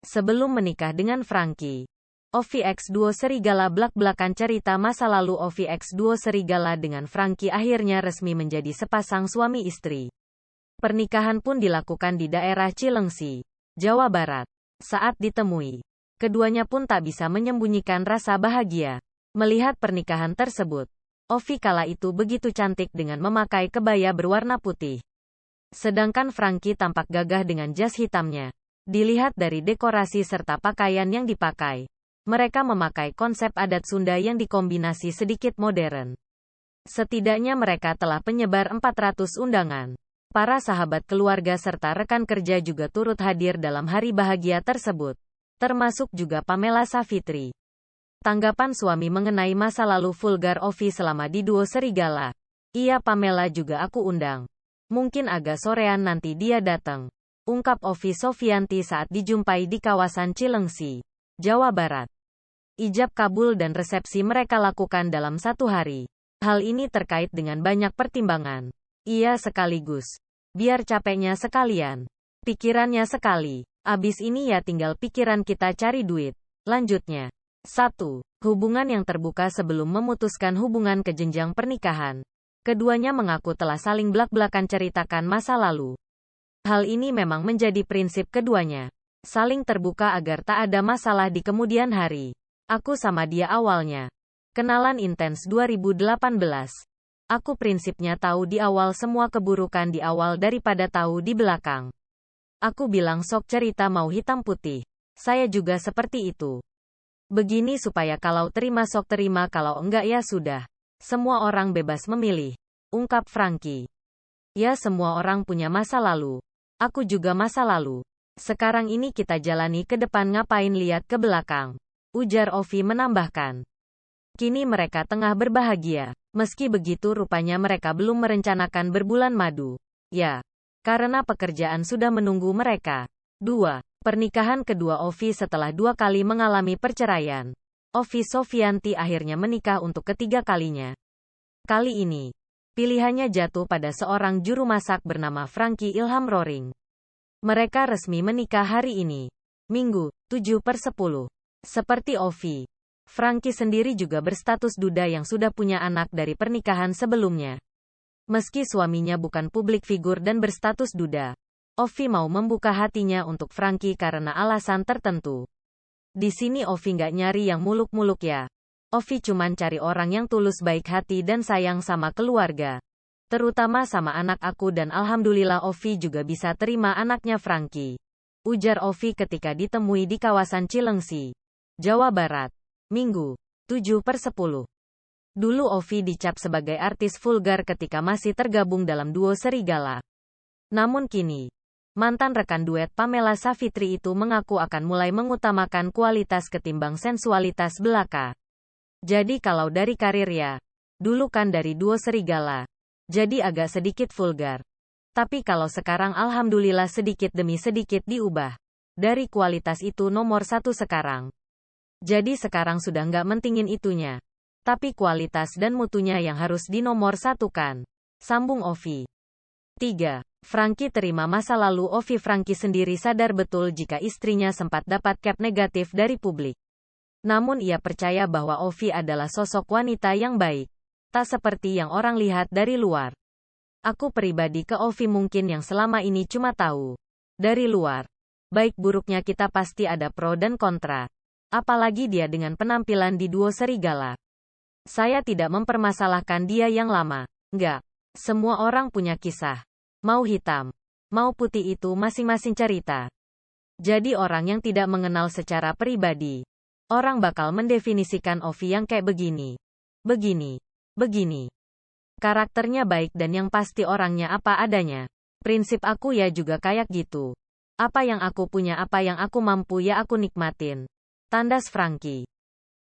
Sebelum menikah dengan Franky, Ovi X Duo Serigala blak-blakan cerita masa lalu Ovi X Duo Serigala dengan Franky akhirnya resmi menjadi sepasang suami istri. Pernikahan pun dilakukan di daerah Cilengsi, Jawa Barat. Saat ditemui, keduanya pun tak bisa menyembunyikan rasa bahagia melihat pernikahan tersebut. Ovi kala itu begitu cantik dengan memakai kebaya berwarna putih. Sedangkan Franky tampak gagah dengan jas hitamnya. Dilihat dari dekorasi serta pakaian yang dipakai, mereka memakai konsep adat Sunda yang dikombinasi sedikit modern. Setidaknya mereka telah penyebar 400 undangan. Para sahabat keluarga serta rekan kerja juga turut hadir dalam hari bahagia tersebut, termasuk juga Pamela Savitri. Tanggapan suami mengenai masa lalu vulgar Ovi selama di Duo Serigala. Iya, Pamela juga aku undang. Mungkin agak sorean nanti dia datang, ungkap Ovi Sofianti saat dijumpai di kawasan Cilengsi, Jawa Barat. Ijab kabul dan resepsi mereka lakukan dalam satu hari. Hal ini terkait dengan banyak pertimbangan. Iya, sekaligus. Biar capeknya sekalian. Pikirannya sekali. Abis ini ya tinggal pikiran kita cari duit. Lanjutnya. 1. Hubungan yang terbuka sebelum memutuskan hubungan ke jenjang pernikahan. Keduanya mengaku telah saling blak-blakan ceritakan masa lalu. Hal ini memang menjadi prinsip keduanya. Saling terbuka agar tak ada masalah di kemudian hari. Aku sama dia awalnya kenalan intens 2018. Aku prinsipnya tahu di awal semua keburukan di awal daripada tahu di belakang. Aku bilang sok cerita mau hitam putih. Saya juga seperti itu. Begini supaya kalau terima sok terima, kalau enggak ya sudah. Semua orang bebas memilih, ungkap Franky. Ya, semua orang punya masa lalu. Aku juga masa lalu. Sekarang ini kita jalani ke depan, ngapain lihat ke belakang, ujar Ovi menambahkan. Kini mereka tengah berbahagia. Meski begitu rupanya mereka belum merencanakan berbulan madu. Ya, karena pekerjaan sudah menunggu mereka. 2. Pernikahan kedua Ovi setelah 2 kali mengalami perceraian. Ovi Sofianti akhirnya menikah untuk ketiga kalinya. Kali ini, pilihannya jatuh pada seorang juru masak bernama Franky Ilham Roring. Mereka resmi menikah hari ini, Minggu, 7/10. Seperti Ovi, Franky sendiri juga berstatus duda yang sudah punya anak dari pernikahan sebelumnya. Meski suaminya bukan publik figur dan berstatus duda, Ovi mau membuka hatinya untuk Franky karena alasan tertentu. Di sini Ovi nggak nyari yang muluk-muluk ya. Ovi cuman cari orang yang tulus, baik hati dan sayang sama keluarga. Terutama sama anak aku, dan alhamdulillah Ovi juga bisa terima anaknya Franky, ujar Ovi ketika ditemui di kawasan Cilengsi, Jawa Barat, Minggu, 7/10. Dulu Ovi dicap sebagai artis vulgar ketika masih tergabung dalam Duo Serigala. Namun kini, mantan rekan duet Pamela Savitri itu mengaku akan mulai mengutamakan kualitas ketimbang sensualitas belaka. Jadi kalau dari karir ya, dulu kan dari Duo Serigala, jadi agak sedikit vulgar. Tapi kalau sekarang alhamdulillah sedikit demi sedikit diubah. Dari kualitas itu nomor 1 sekarang. Jadi sekarang sudah nggak mentingin itunya. Tapi kualitas dan mutunya yang harus dinomor satukan, sambung Ovi. 3. Franky terima masa lalu Ovi. Franky sendiri sadar betul jika istrinya sempat dapat cap negatif dari publik. Namun ia percaya bahwa Ovi adalah sosok wanita yang baik. Tak seperti yang orang lihat dari luar. Aku pribadi ke Ovi mungkin yang selama ini cuma tahu dari luar. Baik buruknya kita pasti ada pro dan kontra. Apalagi dia dengan penampilan di Duo Serigala. Saya tidak mempermasalahkan dia yang lama. Enggak. Semua orang punya kisah. Mau hitam, mau putih, itu masing-masing cerita. Jadi orang yang tidak mengenal secara pribadi, orang bakal mendefinisikan Ovi yang kayak begini. Begini. Karakternya baik dan yang pasti orangnya apa adanya. Prinsip aku ya juga kayak gitu. Apa yang aku punya, apa yang aku mampu ya aku nikmatin. Tandas Franky.